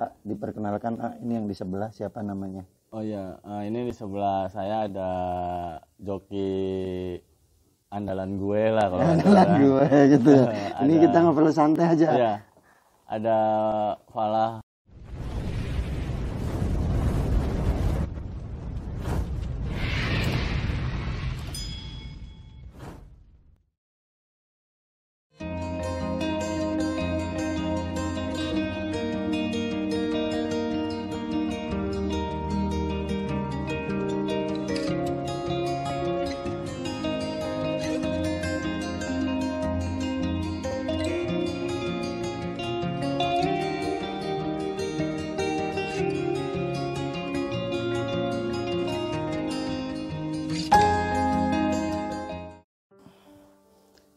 Pak, diperkenalkan, ini yang di sebelah siapa namanya? Oh iya, ini di sebelah saya ada joki andalan gue lah kalau Andalan gue gitu ya. Ini kita ngobrol santai aja. Iya, ada Falah.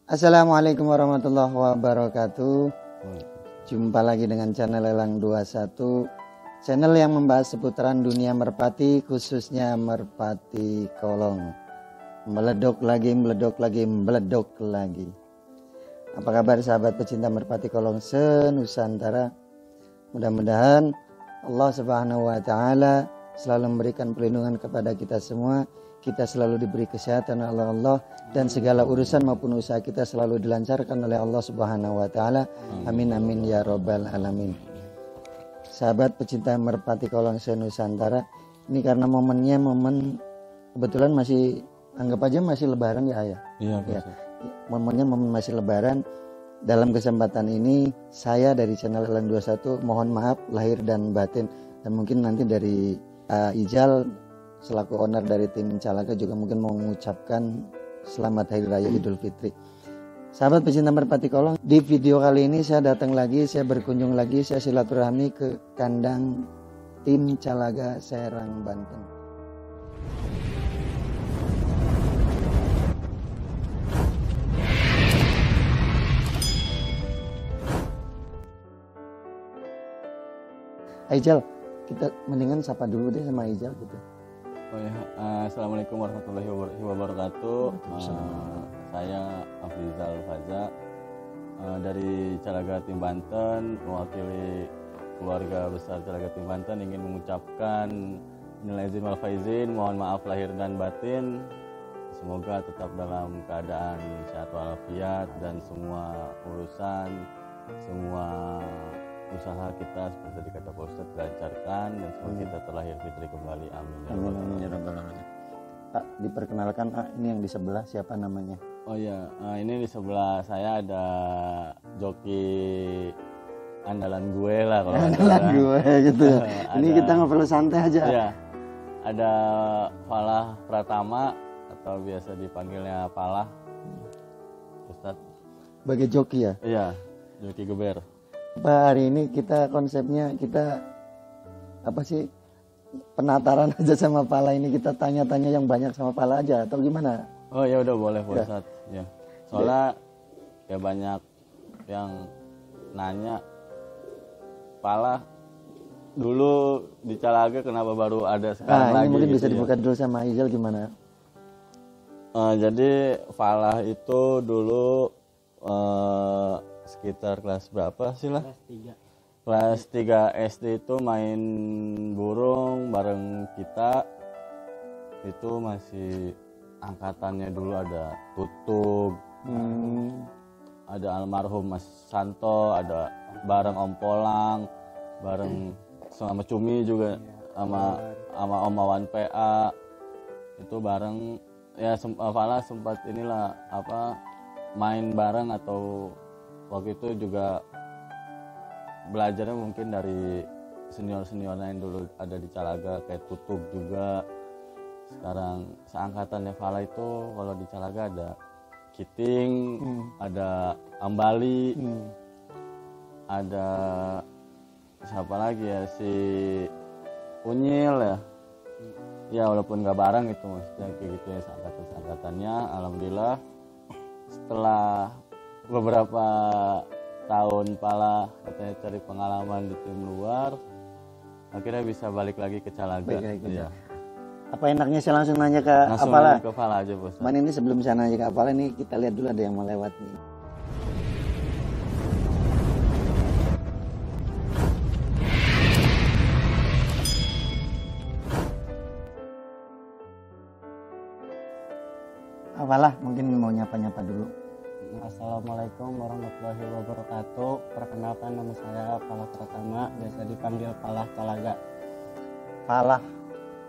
Assalamualaikum warahmatullahi wabarakatuh. Jumpa lagi dengan channel Elang 21, channel yang membahas seputaran dunia merpati, khususnya merpati kolong. Meledok lagi, meledok lagi, meledok lagi. Apa kabar sahabat pecinta merpati kolong se-Nusantara? Mudah-mudahan Allah Subhanahu wa taala selalu memberikan perlindungan kepada kita semua. Kita selalu diberi kesehatan oleh Allah, dan segala urusan maupun usaha kita selalu dilancarkan oleh Allah Subhanahu wa taala. Amin amin ya robbal alamin. Sahabat pecinta merpati kolong se-Nusantara, ini karena momennya momen kebetulan masih, anggap aja masih lebaran ya ayah. Iya, ya. Momennya momen masih lebaran. Dalam kesempatan ini saya dari channel Elang 21 mohon maaf lahir dan batin, dan mungkin nanti dari Ijal selaku owner dari tim Calaga juga mungkin mau mengucapkan selamat Hari Raya Idul Fitri. Sahabat pecinta merpati kolong, di video kali ini saya datang lagi, saya berkunjung lagi, saya silaturahmi ke kandang tim Calaga Serang, Banten. Ijal, kita mendingan sapa dulu deh sama Ijal gitu. Oh ya, assalamualaikum warahmatullahi wabarakatuh. Saya Afrizal Faza dari Calaga Tim Banten, mewakili keluarga besar Calaga Tim Banten, ingin mengucapkan minal aidin wal faizin, mohon maaf lahir dan batin. Semoga tetap dalam keadaan sehat walafiat dan semua urusan, semua usaha kita seperti kata Pak Ustadz dilancarkan, dan semoga kita terlahir fitri kembali. Amin ya rabbal alamin. Pak, diperkenalkan, ini yang di sebelah siapa namanya? Oh iya, ini di sebelah saya ada joki andalan gue lah kalau andalan gue gitu ya. Ini kita ngobrol santai aja. Iya, ada Falah Pratama atau biasa dipanggilnya Falah Ustadz. Sebagai joki ya? Iya, joki geber. Pak, hari ini kita konsepnya kita apa sih, penataran aja sama Pala ini, kita tanya-tanya yang banyak sama Pala aja atau gimana? Oh ya udah boleh Pak Ustadz. Ya. Soalnya ya banyak yang nanya, Pala dulu di Calaga kenapa baru ada sekarang lagi? Ini mungkin gitu bisa dibuka dulu sama Ijal gimana? Jadi Falah itu dulu sekitar kelas berapa sih lah? Kelas 3 SD itu main burung bareng kita. Itu masih angkatannya dulu ada Tutug, ada almarhum Mas Santo, ada bareng Om Polang, bareng sama Cumi juga, sama Om Awan PA. Itu bareng ya. Falah sempat inilah apa, main bareng, atau waktu itu juga belajarnya mungkin dari senior-senior lain dulu ada di Calaga, kayak Tutug juga. Sekarang seangkatannya Falah itu kalau di Calaga ada Kiting, ada Ambali, ada siapa lagi ya, si Unyil ya. Ya walaupun nggak bareng itu maksudnya kayak gitu ya, seangkatannya. Alhamdulillah setelah beberapa tahun Pala katanya cari pengalaman di tim luar, akhirnya bisa balik lagi ke Calaga. Iya. Apa enaknya saya langsung nanya ke Apala? Ke Pala aja bos. Mana ini sebelum saya nanya ke Apala, ini kita lihat dulu ada yang mau lewat nih. Pala mungkin mau nyapa-nyapa dulu. Assalamualaikum warahmatullahi wabarakatuh. Perkenalkan, nama saya Pala Pratama, biasa dipanggil Pala Talaga. Pala,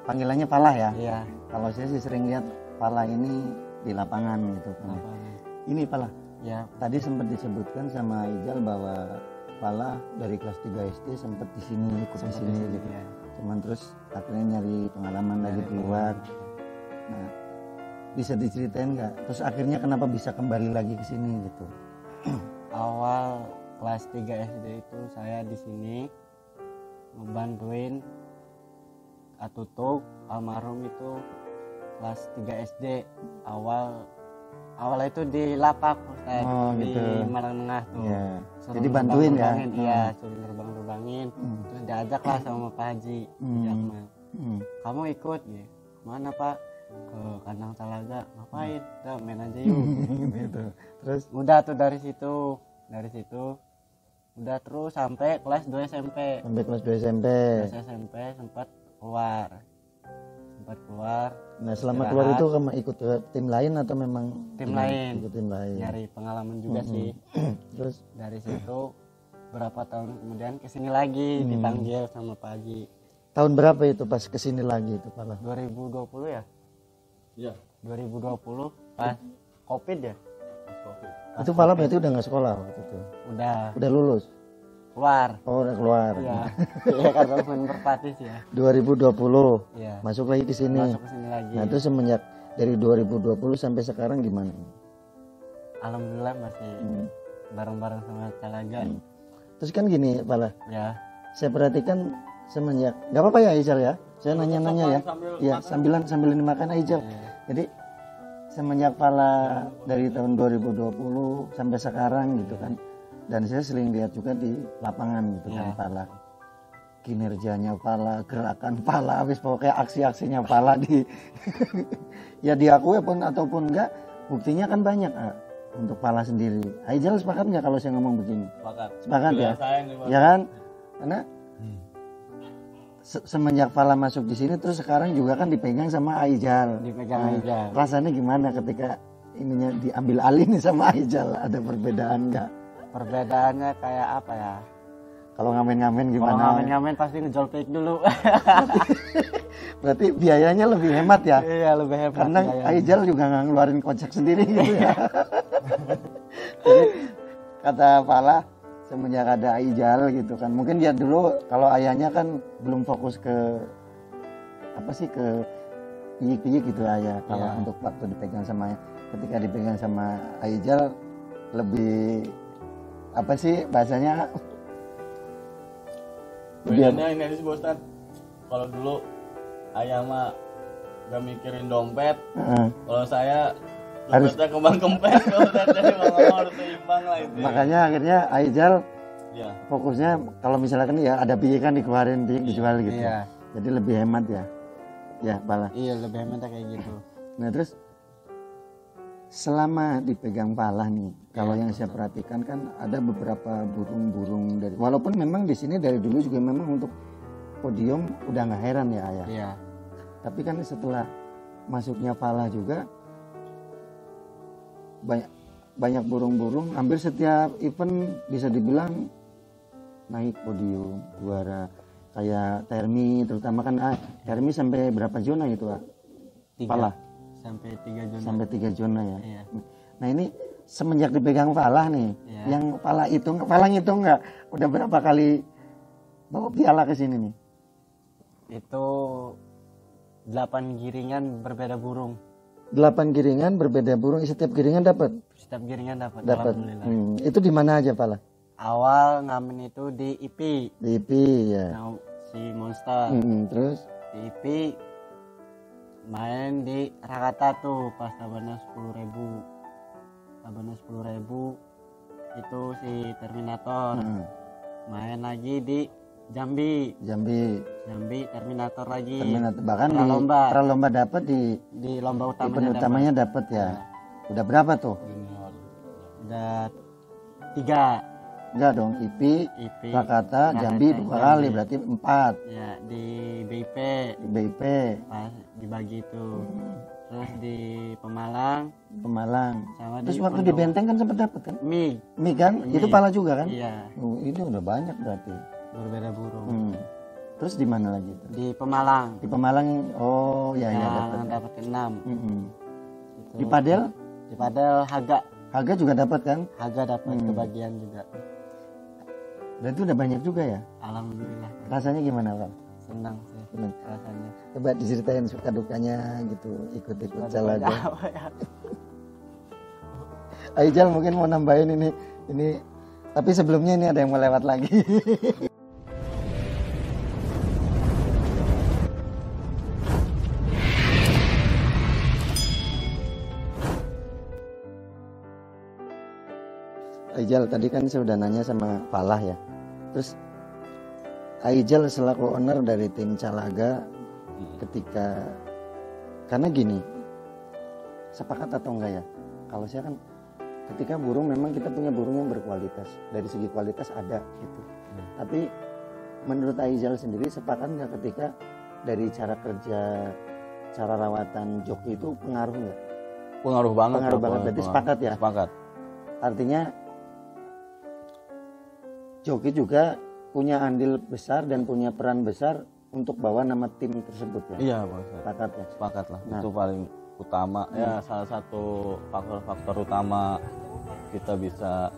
panggilannya Pala ya? Iya. Kalau saya sih sering lihat Pala ini di lapangan gitu kan. Ini Pala. Ya. Tadi sempat disebutkan sama Ijal bahwa Pala dari kelas 3 SD sempat di sini, ikut di sini gitu. Ya. Cuman terus akhirnya nyari pengalaman lagi di luar. Nah, bisa diceritain nggak? Terus akhirnya kenapa bisa kembali lagi ke sini gitu? Awal kelas 3 SD itu saya di sini ngebantuin Atutuk almarhum itu kelas 3 SD. Awal itu di lapak Ustaz, gitu. di Malang Tengah tuh. Ya. Suruh Jadi bantuin ya? Iya, suruh terbang-terbangin. Terus diajak lah sama Pak Haji Jakmal. Kamu ikut ya? Mana Pak? Ke kandang Talaga. Ngapain? Udah main aja yuk. Gitu. Terus Udah tuh dari situ udah terus sampai kelas 2 SMP. sampai kelas 2 SMP. Kelas SMP sempat keluar. Nah, selama keluar itu kamu ikut ke tim lain atau memang Tim lain. ikut tim lain? Nyari pengalaman juga sih. Terus Dari situ berapa tahun kemudian kesini lagi dipanggil sama Pak Haji. tahun berapa itu pas kesini lagi itu Pala? 2020 ya? Iya. 2020 pas Covid ya? Itu Pala berarti udah nggak sekolah waktu itu? Udah lulus? Keluar. Oh, udah keluar. Iya. Iya, karena main merpati sih ya. 2020 Iya. masuk lagi ke sini. Masuk ke sini lagi. Nah, itu semenjak dari 2020 sampai sekarang gimana? Alhamdulillah masih bareng-bareng sama Talaga. Terus kan gini Pala, Ya. saya perhatikan semenjak, nggak apa-apa ya Ijal ya, saya nanya-nanya ya, ya sambil dimakan Ijal. Jadi semenjak Pala dari tahun 2020 sampai sekarang gitu kan, dan saya sering lihat juga di lapangan gitu kan Pala, kinerjanya Pala, gerakan Pala, habis pokoknya aksi-aksinya Pala di ya diakui pun ataupun enggak, buktinya kan banyak untuk Pala sendiri. Ijal sepakat nggak kalau saya ngomong begini? Sepakat ya, ya kan? Karena semenjak Pala masuk di sini terus sekarang juga kan dipegang sama Ijal. Dipegang Ijal. Rasanya gimana ketika ininya diambil alih nih sama Ijal? Ada perbedaan nggak? Perbedaannya kayak apa ya? Kalau ngamen-ngamen Kalau gimana? ngamen-ngamen pasti ngejol pik dulu. Berarti biayanya lebih hemat ya? Iya, lebih hebat. Karena Ijal juga nggak ngeluarin kocek sendiri gitu ya. Jadi kata Pala semenjak ada Ijal gitu kan, mungkin dia dulu kalau ayahnya kan belum fokus ke apa sih, ke piyik-piyik gitu ayah. Kalau untuk waktu dipegang sama, ketika dipegang sama Ijal lebih apa sih bahasanya? Bedanya ini sih Ustaz. Kalau dulu ayah mah gak mikirin dompet. Kalau saya dompetnya kembang kempes. Kalau jadi harus seimbang lah itu. Makanya akhirnya Ijal ya fokusnya kalau misalkan ya ada piyik kan dikeluarin, piyik dijual gitu. Iya. Jadi lebih hemat ya. Ya, Pala. Iya, lebih hemat kayak gitu. Nah, terus selama dipegang Pala nih, kalau yang saya perhatikan kan ada beberapa burung-burung dari, walaupun memang di sini dari dulu juga memang untuk podium udah nggak heran ya ayah. Iya. Tapi kan setelah masuknya Pala juga banyak burung-burung, hampir setiap event bisa dibilang naik podium, juara. Kayak Termi, terutama kan Termi sampai berapa zona gitu Pala? Sampai 3 zona. Sampai 3 zona ya. Iya. Nah ini semenjak dipegang Pala nih, yang Pala ngitung nggak? Udah berapa kali bawa piala ke sini nih? Itu 8 giringan berbeda burung. 8 giringan berbeda burung, setiap giringan dapat? Setiap giringan dapat. Dapat. Alhamdulillah. Itu di mana aja Pala? Awal ngamen itu di IP. Di IP ya. Nah, si Monster. Terus? Di IP main di Rakata tuh pas tabana 10.000. Tabana 10.000 itu si Terminator. Main lagi di Jambi Terminator lagi. Bahkan Pralomba. di lomba dapat Di lomba utamanya dapat ya. Udah berapa tuh? Udah 3. Enggak dong, IP, Rakata, Jambi 2 kali, berarti 4. Ya, di BIP Di BIP pas dibagi itu. terus di Pemalang. Sama Terus waktu di Benteng kan sempat dapat kan? mie Kan? Itu pala juga kan? iya Oh, ini udah banyak berarti. berbeda burung. Terus di mana lagi itu? Di Pemalang Di Pemalang. Oh, ya dapat. yang dapat 6. Di Padel? Di Padel Haga juga dapat kan? Haga dapat kebagian juga. Berarti udah banyak juga ya? Alhamdulillah Rasanya gimana, Pak? senang sih Senang. rasanya. Coba diceritain suka dukanya gitu, ikut-ikut Calaga. Apa ya? Aijal mungkin mau nambahin ini. Tapi sebelumnya ini ada yang mau lewat lagi. Aijal tadi kan saya udah nanya sama Falah ya. Terus Aijal selaku owner dari tim Calaga ketika, karena gini, sepakat atau enggak ya? Kalau saya kan ketika burung memang kita punya burung yang berkualitas, dari segi kualitas ada gitu. Tapi menurut Aijal sendiri sepakat nggak ketika dari cara kerja, cara rawatan joki itu pengaruh nggak? Pengaruh banget. Pengaruh banget. Berarti sepakat ya? Sepakat. Artinya joki juga punya andil besar dan punya peran besar untuk bawa nama tim tersebut ya? Iya Pak Ustadz. Sepakat ya? Sepakat lah. Nah. Itu paling utama ya, salah satu faktor utama kita bisa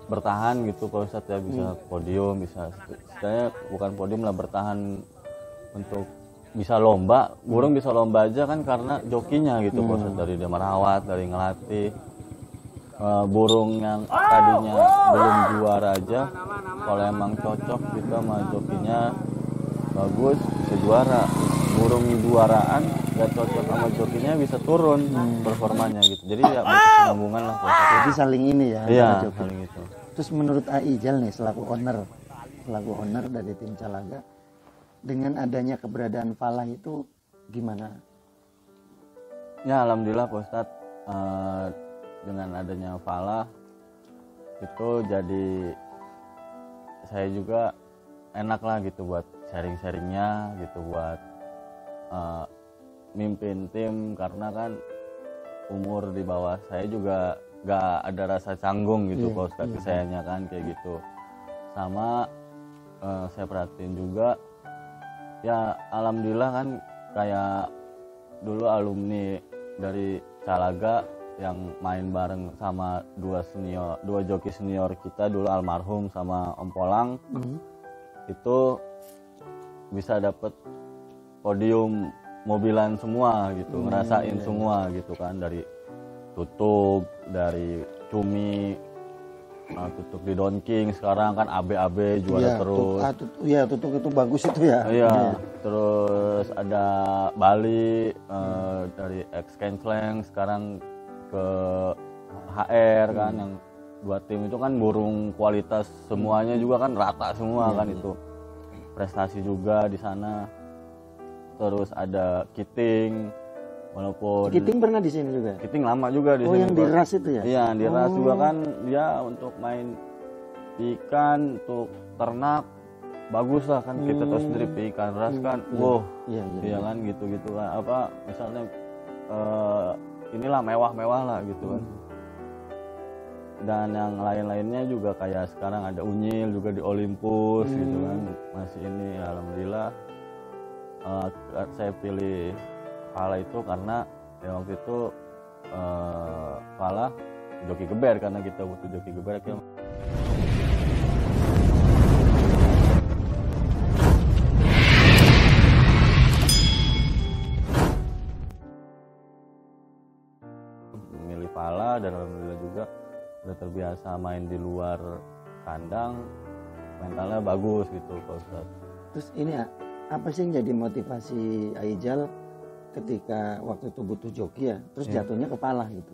bertahan gitu Pak Ustadz ya, bisa podium, bisa saya bukan podium lah, bertahan untuk bisa lomba. Burung bisa lomba aja kan karena jokinya gitu Pak Ustadz, dari dia merawat, dari ngelatih. Burung yang tadinya belum juara aja kalau emang cocok gitu sama jokinya bagus bisa juara. Burung juaraan gak cocok sama jokinya bisa turun performanya gitu. Jadi ya berkesinambungan lah. Jadi saling ini ya? Iya, antara joki. saling itu. Terus menurut Aijal nih selaku owner dari tim Calaga, dengan adanya keberadaan Falah itu gimana? Ya alhamdulillah Pak Ustadz, dengan adanya Falah itu jadi saya juga enak lah gitu buat sharing-sharingnya gitu, buat mimpin tim, karena kan umur di bawah saya juga gak ada rasa canggung gitu Pak Ustadz, sayanya kan kayak gitu. Sama saya perhatiin juga ya alhamdulillah kan kayak dulu alumni dari Calaga yang main bareng sama dua joki senior kita dulu, almarhum sama Om Polang, itu bisa dapet podium mobilan semua gitu, ngerasain semua gitu kan, dari tutup, dari cumi, tutup di Don King, sekarang kan AB juara terus. Tutup itu bagus itu ya. Iya, terus ada Bali dari X Kensleng, sekarang ke HR kan, yang dua tim itu kan burung kualitas semuanya juga kan rata semua kan itu. Prestasi juga di sana. Terus ada Kiting, walaupun Kiting pernah di sini juga. Kiting lama juga di sini. Oh, yang di ras itu ya? Iya, yang di ras juga kan dia untuk main ikan, untuk ternak bagus lah kan, kita tahu sendiri ikan ras kan. Iya kan gitu-gitu kan. Apa misalnya inilah mewah-mewah lah gitu kan. Dan yang lain-lainnya juga kayak sekarang ada Unyil juga di Olympus gitu kan, masih ini ya, alhamdulillah. Saya pilih Falah itu karena ya waktu itu Falah joki geber, karena kita butuh joki geber ya. Milih Falah dan alhamdulillah juga udah terbiasa main di luar kandang, mentalnya bagus gitu Pak Ustadz. Terus ini apa sih yang jadi motivasi Aijal ketika waktu itu butuh joki ya, terus jatuhnya ke Falah gitu?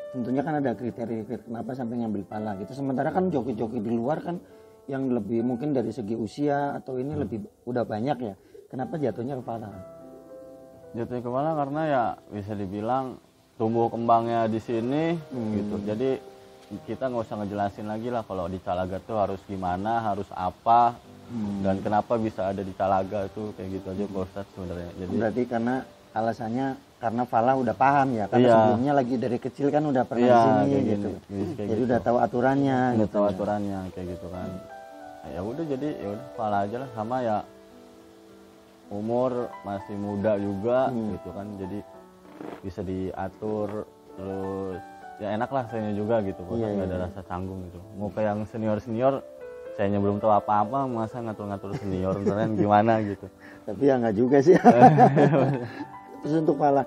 Tentunya kan ada kriteria kenapa sampai ngambil Falah gitu. Sementara kan joki-joki di luar kan yang lebih mungkin dari segi usia atau ini lebih udah banyak ya. Kenapa jatuhnya ke Falah? Jatuhnya ke Falah karena ya bisa dibilang tumbuh kembangnya di sini gitu. Jadi kita nggak usah ngejelasin lagi lah kalau di Calaga tuh harus gimana, harus apa. Dan kenapa bisa ada di Talaga itu kayak gitu aja Pak Ustadz sebenarnya. Jadi Berarti karena alasannya karena Fala udah paham ya, karena Iya. sebelumnya lagi dari kecil kan udah pernah Iya, di sini kayak gitu. gini. Kayak Jadi gitu. udah tahu aturannya. udah gitu tahu ya. aturannya kayak gitu kan. Ya udah jadi ya udah Fala aja lah, sama ya umur masih muda juga gitu kan, jadi bisa diatur, terus ya enak lah saya juga gitu, Pak. Nggak ada rasa canggung gitu. Mau ke yang senior sayanya belum tahu apa-apa, masa ngatur-ngatur senior beneran gimana gitu. Tapi ya nggak juga sih. Terus untuk Fala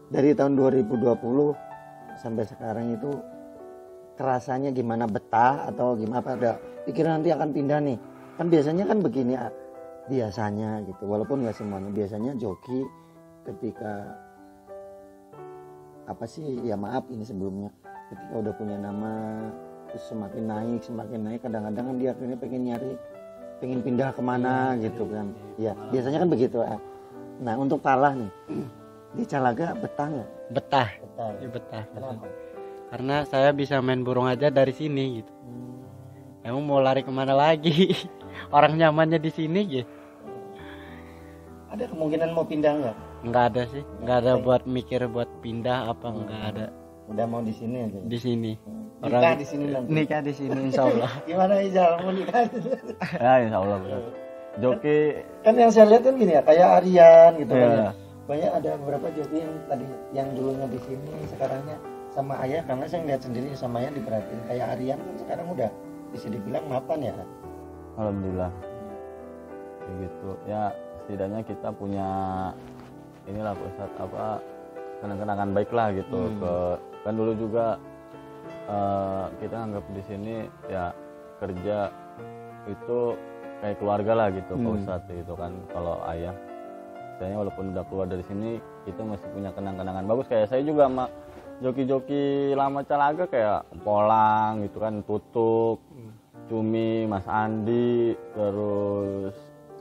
dari tahun 2020 sampai sekarang itu kerasanya gimana, betah atau gimana, apa ada pikiran nanti akan pindah nih? Kan biasanya kan begini, biasanya gitu, walaupun nggak semuanya, biasanya joki ketika apa sih ya, maaf ini sebelumnya, ketika udah punya nama terus semakin naik kadang-kadang kan dia akhirnya pengen pindah kemana gitu kan ya, biasanya kan begitu. Nah untuk Fala nih di Talaga betah nggak? Betah. Ya, betah. Karena saya bisa main burung aja dari sini gitu. Emang mau lari kemana lagi? Orang nyamannya di sini gitu. Ada kemungkinan mau pindah nggak? Nggak ada sih, nggak ada buat mikir buat pindah apa, nggak ada. Udah mau di sini aja. Di sini. Nikah di sini nanti. Nikah di sini insya Allah. Gimana Ijal mau nikah? Ya insya Allah benar. Joki Kan yang saya lihat kan gini ya, kayak Aryan gitu Iya. banyak ada beberapa joki yang tadi yang dulunya di sini sekarangnya sama ayah, karena saya lihat sendiri sama ayah diperhatiin, kayak Aryan kan sekarang udah bisa dibilang mapan ya. alhamdulillah kayak gitu ya, setidaknya kita punya inilah Pak Ustadz, apa, kenang-kenangan baik lah gitu. Kan dulu juga kita anggap di sini ya kerja itu kayak keluarga lah gitu Pak Ustadz gitu kan. Kalau ayah saya walaupun udah keluar dari sini, kita masih punya kenang-kenangan bagus. Kayak saya juga sama joki-joki lama Talaga kayak Polang gitu kan, Tutuk, Cumi, Mas Andi, terus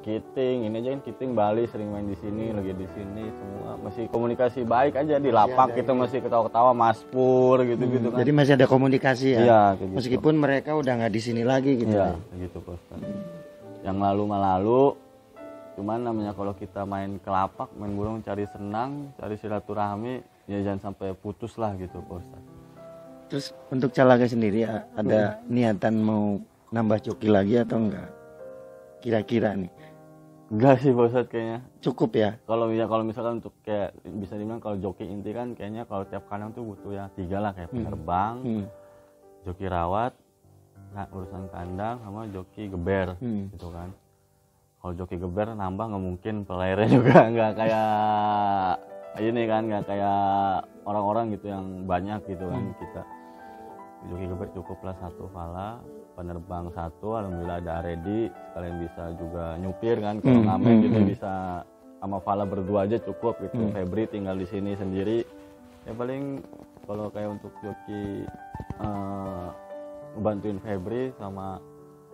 Kiting. Ini aja kan Kiting Bali sering main di sini, lagi di sini, semua masih komunikasi baik aja di lapak gitu, masih ketawa-ketawa, Mas Pur gitu-gitu kan. Jadi masih ada komunikasi ya. Iya, kayak gitu. Meskipun mereka udah nggak di sini lagi gitu. Iya, kayak gitu Pak Ustadz. Yang lalu mah lalu, cuman namanya kalau kita main ke lapak, main burung, cari senang, cari silaturahmi, ya jangan sampai putus lah gitu Pak Ustadz. Terus untuk Talaga sendiri ada niatan mau nambah joki lagi atau enggak? Kira-kira nih. Enggak sih Pak Ustadz kayaknya. Cukup ya. Kalau misalkan untuk kayak bisa dibilang kalau joki inti kan kayaknya kalau tiap kandang tuh butuh ya 3 lah, kayak penerbang, joki rawat, nah, urusan kandang sama joki geber gitu kan. Kalau joki geber nambah nggak mungkin, pelayarnya juga nggak kayak ini kan, nggak kayak orang-orang gitu yang banyak gitu kan. Kita joki geber cukuplah 1 Fala, penerbang 1, alhamdulillah ada Aredi, sekalian bisa juga nyupir kan, kalau ngamen gitu bisa sama Fala berdua aja cukup gitu. Febri tinggal di sini sendiri ya, paling kalau kayak untuk joki ngebantuin Febri sama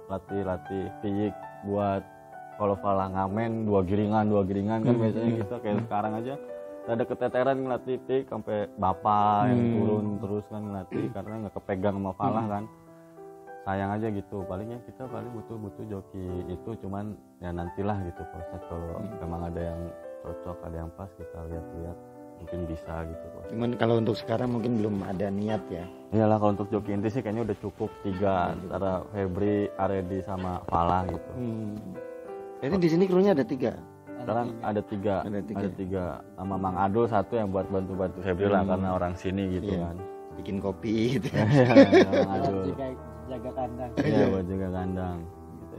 latih piyik buat kalau Fala ngamen 2 giringan kan biasanya kita kayak sekarang aja ada keteteran ngelatih piyik sampai bapak yang turun terus kan ngelatih karena nggak kepegang sama Fala kan, sayang aja gitu. Palingnya kita paling butuh joki itu, cuman ya nantilah gitu proses, kalau memang ada yang cocok, ada yang pas, kita lihat-lihat mungkin bisa gitu. Cuman kalau untuk sekarang mungkin belum ada niat ya. Iyalah, kalau untuk joki inti sih kayaknya udah cukup 3 antara Febri, Aredi sama Fala gitu. Jadi di sini krunya ada 3. Sekarang ada 3. Ada 3 sama Mang Adul 1 yang buat bantu Febri lah karena orang sini gitu kan. Bikin kopi gitu. Mang Adul. Jaga kandang. Iya, buat jaga kandang gitu.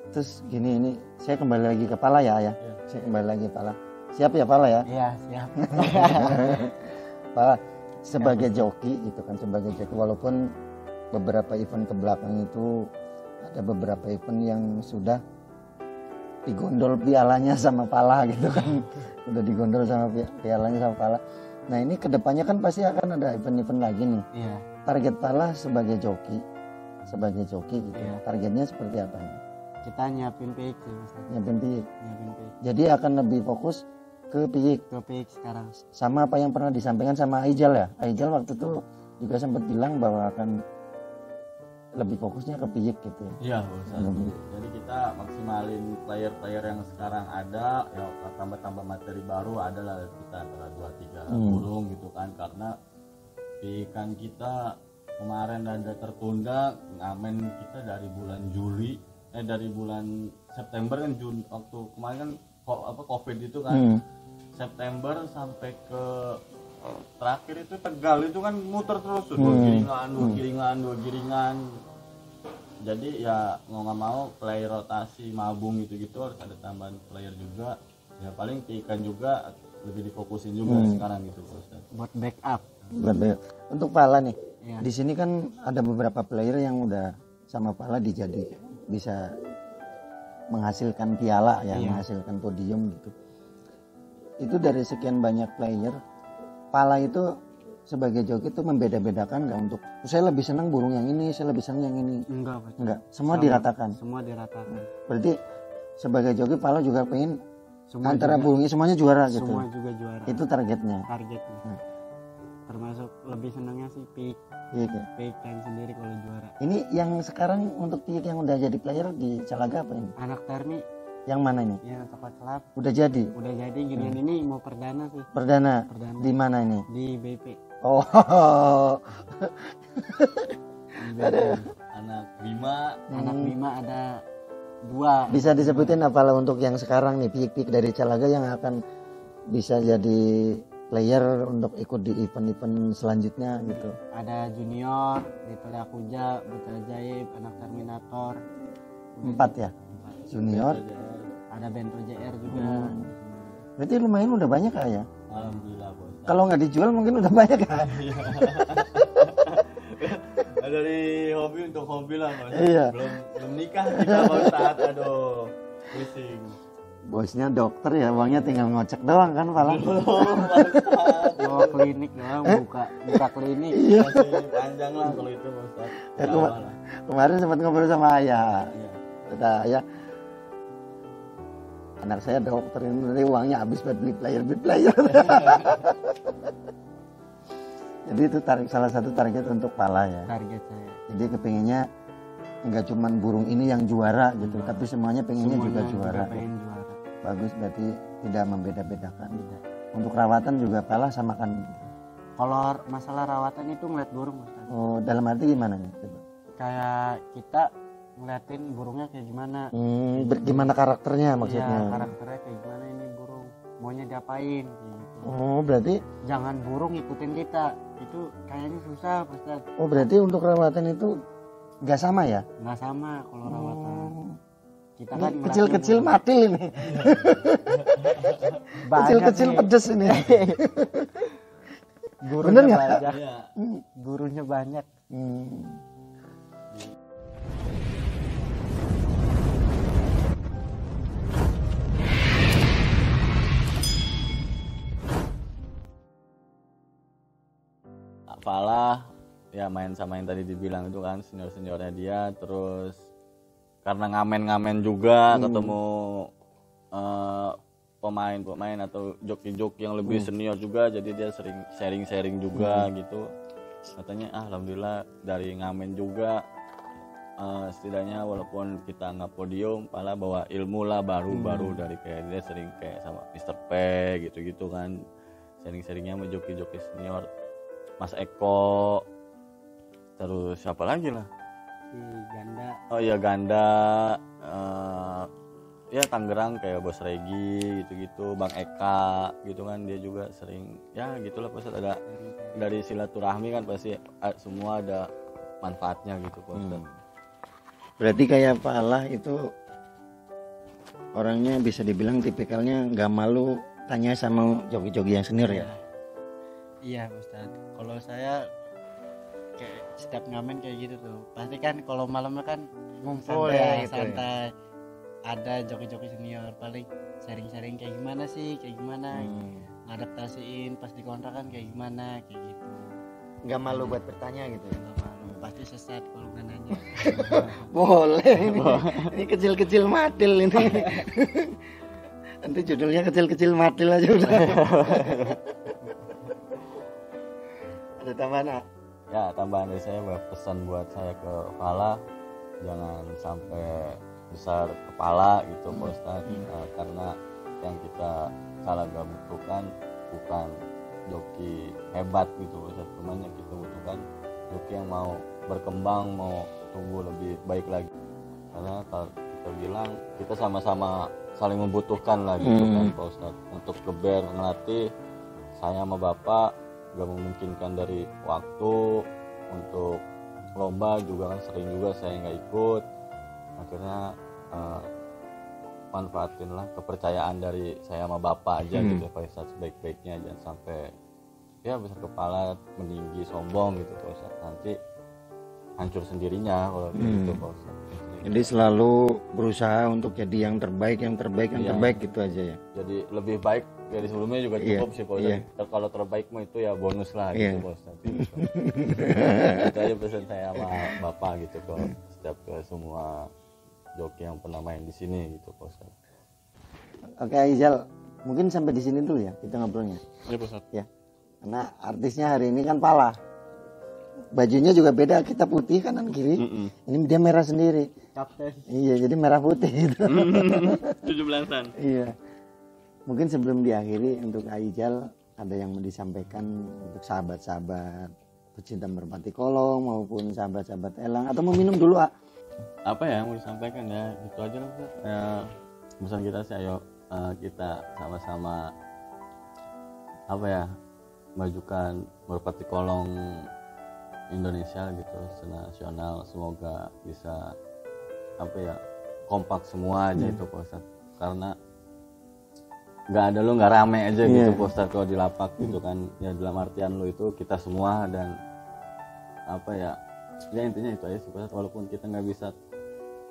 Terus gini, ini saya kembali lagi ke Fala ya. Saya kembali lagi ke Fala. Siap ya Fala ya? Iya, siap. Fala sebagai joki gitu kan, sebagai joki, walaupun beberapa event ke belakang itu ada beberapa event yang sudah digondol pialanya sama Fala gitu kan. Udah digondol sama pialanya sama Fala. Nah ini kedepannya kan pasti akan ada event-event lagi nih. Iya. Target Fala sebagai joki gitu. Iya. Targetnya seperti apa? Kita nyiapin piyik sih, Mas. Nyiapin piyik. Nyiapin piyik. Jadi akan lebih fokus ke piyik. ke PIK sekarang. Sama apa yang pernah disampaikan sama Aijal ya. Aijal waktu itu juga sempat bilang bahwa akan lebih fokusnya ke piyik gitu ya. Iya, Ustaz. Jadi kita maksimalin player-player yang sekarang ada, ya tambah-tambah materi baru adalah kita antara 2-3 burung gitu kan, karena ikan kita kemarin ada tertunda, ngamen kita dari bulan dari bulan September kan, waktu kemarin kan Covid itu kan. September sampai ke terakhir itu Tegal itu kan muter terus tuh, dua giringan. Jadi ya mau nggak mau player rotasi mabung gitu harus ada tambahan player juga. Ya paling ikan juga lebih difokusin juga sekarang gitu Ustaz. Buat backup. Untuk Pala nih, Iya. di sini kan ada beberapa player yang udah sama Pala bisa menghasilkan piala ya, menghasilkan podium gitu. Itu dari sekian banyak player, Pala itu sebagai joki itu membeda-bedakan nggak untuk saya lebih senang burung yang ini, saya lebih senang yang ini? Enggak, semua diratakan. Semua diratakan. Berarti sebagai joki Pala juga pengen Semua antara juga, burungnya semuanya juara gitu. semua juga juara. Itu targetnya. Termasuk lebih senangnya sih PIK. Iya, Kak. PIK yang sendiri kalau juara. Ini yang sekarang untuk piyik yang udah jadi player di Calaga apa ini? Anak Termi Yang mana ini? yang coklat kelap Udah jadi? udah jadi ginian ini mau perdana sih. Perdana? Perdana. Di mana ini? Di BP. Oh, Di BP. Anak Bima Anak Bima ada 2. bisa disebutin apalah untuk yang sekarang nih piyik-piyik dari Calaga yang akan bisa jadi player untuk ikut di event-event selanjutnya gitu. Ada junior, Little Yakuza, Buta Ajaib, Anak Terminator. 4 ya? Junior. Ada Bento JR juga. Berarti lumayan udah banyak Kak ya? alhamdulillah Bos. Kalau nggak dijual mungkin udah banyak Kak. Dari hobi untuk hobi lah Bos. Iya. Belum nikah kita Pak Ustaz. Aduh, pusing. Bosnya dokter ya, uangnya tinggal ngocek doang kan Pala? Bawa klinik doang, buka klinik. Masih panjang lah kalau itu Pak Ustaz. Ya, kemarin sempat ngobrol sama Ayah. Iya. Kata Ayah, anak saya dokter ini nanti uangnya habis buat beli player. Jadi itu salah satu target untuk Pala ya. Target saya. Jadi kepinginnya nggak cuman burung ini yang juara gitu, tapi semuanya pengennya juga juara. Pengen juara. Bagus, berarti tidak membeda-bedakan. Untuk rawatan juga Pala sama kan? Kalau masalah rawatan itu ngeliat burung Ustaz. Oh, dalam arti gimana nih? Coba. Kayak kita ngeliatin burungnya kayak gimana. Gimana karakternya maksudnya? Iya, karakternya kayak gimana ini burung. Maunya diapain gitu. Oh, berarti Jangan burung ikutin kita. Itu kayaknya susah Ustaz. oh berarti untuk rawatan itu nggak sama ya? Nggak sama kalau rawatan. Kita kan Ini kecil-kecil ngeliatin mati ini. Banyak Kecil-kecil nih. pedes ini. Gurunya Bener nggak? banyak. Iya. Gurunya banyak. Falah ya main sama yang tadi dibilang itu kan seniornya dia, terus karena ngamen juga ketemu pemain atau joki-joki yang lebih senior juga, jadi dia sering sharing juga gitu. Katanya alhamdulillah dari ngamen juga setidaknya walaupun kita nggak podium, malah bawa ilmu lah baru dari kayak dia sering kayak sama Mr. P gitu kan, sharingnya sama joki-joki senior, Mas Eko, terus siapa lagi lah, Si Ganda. oh iya Ganda, ya Tangerang kayak Bos Regi gitu, Bang Eka gitu kan, dia juga sering ya gitulah, pasti ada dari silaturahmi kan pasti semua ada manfaatnya gitu Pak Ustaz. Berarti kayak Pala itu orangnya bisa dibilang tipikalnya nggak malu tanya sama joki-joki yang senior ya. Iya Ustaz. Kalau saya kayak setiap ngamen kayak gitu tuh. Pasti kan kalau malamnya kan Ngumpul santai, ya gitu ya. santai. Ada joki-joki senior paling sharing-sharing kayak gimana sih, kayak gimana. Ngadaptasiin pas di kontrakan kayak gimana, kayak gitu. Nggak malu buat bertanya gitu ya. Nggak malu. Pasti sesat kalau nggak nanya. Boleh ini. Ini kecil-kecil matil ini. Nanti judulnya kecil-kecil matil aja udah. Ada tambahan, ah? Ya, tambahan dari saya pesan buat saya ke Pala, jangan sampai besar kepala gitu Pak Ustadz. Karena yang kita Calaga butuhkan bukan joki hebat gitu Pak Ustadz, cuman yang kita butuhkan joki yang mau berkembang, mau tumbuh lebih baik lagi. Karena kalau kita bilang kita sama-sama saling membutuhkan lah gitu kan Pak Ustadz. Untuk geber ngelatih saya sama Bapak gak memungkinkan dari waktu, untuk lomba juga kan sering juga saya nggak ikut. Akhirnya manfaatin lah kepercayaan dari saya sama Bapak aja gitu Pak Ustadz, sebaik-baiknya, jangan sampai ya besar kepala, meninggi, sombong gitu Pak Ustadz, nanti hancur sendirinya kalau gitu Pak Ustadz. Jadi selalu berusaha untuk jadi yang terbaik gitu aja ya. Jadi lebih baik dari sebelumnya juga cukup sih Pak Ustadz. Kalau terbaik mah itu ya bonus lah gitu Pak Ustadz. Itu aja pesan saya sama Bapak gitu kalau setiap ke semua joki yang pernah main di sini gitu Pak Ustadz. Oke Aijal, mungkin sampai di sini dulu ya kita ngobrolnya. Iya Pak Ustadz. Ya. Karena artisnya hari ini kan Pala. Bajunya juga beda, kita putih kanan kiri. Ini dia merah sendiri. Kapten. Iya, jadi merah putih gitu. 17-an. Iya. Mungkin sebelum diakhiri untuk Aijal ada yang mau disampaikan untuk sahabat-sahabat pecinta Merpati Kolong maupun sahabat-sahabat Elang, atau mau minum dulu, ah? Apa ya yang mau disampaikan ya, itu aja lah Pak. Ya, pesan kita sih ayo kita sama-sama apa ya, majukan Merpati Kolong Indonesia gitu senasional. Semoga bisa apa ya, kompak semua aja itu Pak Ustadz. Karena nggak ada lu nggak rame aja gitu Pak Ustadz kalau di lapak gitu kan ya, dalam artian lu itu kita semua, dan apa ya, ya intinya itu aja sih Pak Ustadz. Walaupun kita nggak bisa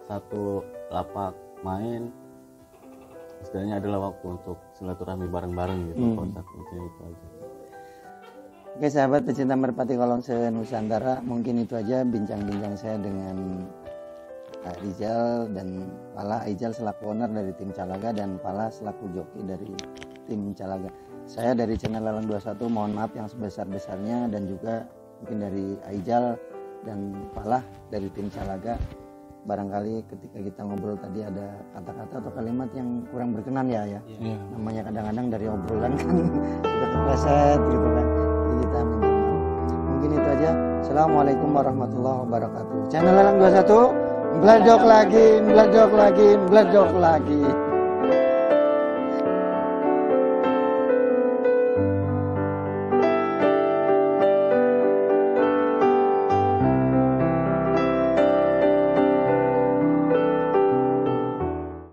satu lapak main, istilahnya adalah waktu untuk silaturahmi bareng-bareng gitu Pak Ustadz. Intinya itu aja. Oke sahabat pecinta Merpati Kolong se-Nusantara, mungkin itu aja bincang-bincang saya dengan Aijal dan Pala. Aijal selaku owner dari tim Calaga dan Pala selaku joki dari tim Calaga. Saya dari channel Elang 21 mohon maaf yang sebesar-besarnya, dan juga mungkin dari Aijal dan Pala dari tim Calaga. Barangkali ketika kita ngobrol tadi ada kata-kata atau kalimat yang kurang berkenan ya. Namanya kadang-kadang dari obrolan kan sudah terpleset gitu kan. Jadi kita minta maaf. Mungkin itu aja. Assalamualaikum warahmatullahi wabarakatuh. Channel Elang 21 meledok lagi.